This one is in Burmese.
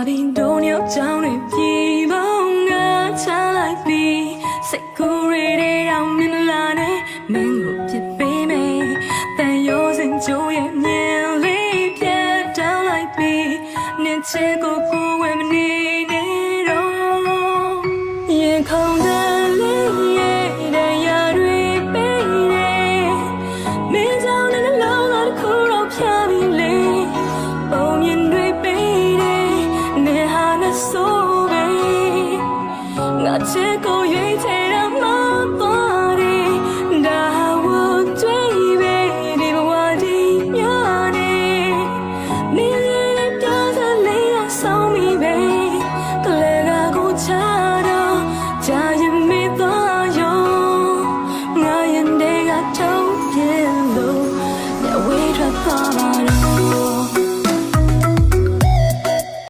ပြီးဒုံညောက်ကြောင်းတွေပြည်ပေါင်းငါချလိုက်ပြီးစိတ်ကူးရတဲ့တောင်မင်းလာနဲ့မင်းကိုပြစ်ပေးမယ်တန်ရိုးစင်ကြိုးရဲ့မြင်လေးပြတ်တောင်းလိုက်ပြီးနေချေကိုကိုဝဲမနေနဲ့တော့ရင်ခုန်တဲ့လေးရဲ့တရားတွေပေးတယ်မင်းကြောင့်လည်းလုံးလာတစ်ခုတော့ဖြာပြီးလေပုံမြင်တွေပေးတယ်နေဟာနဲ့ဆိုပဲငါချေကို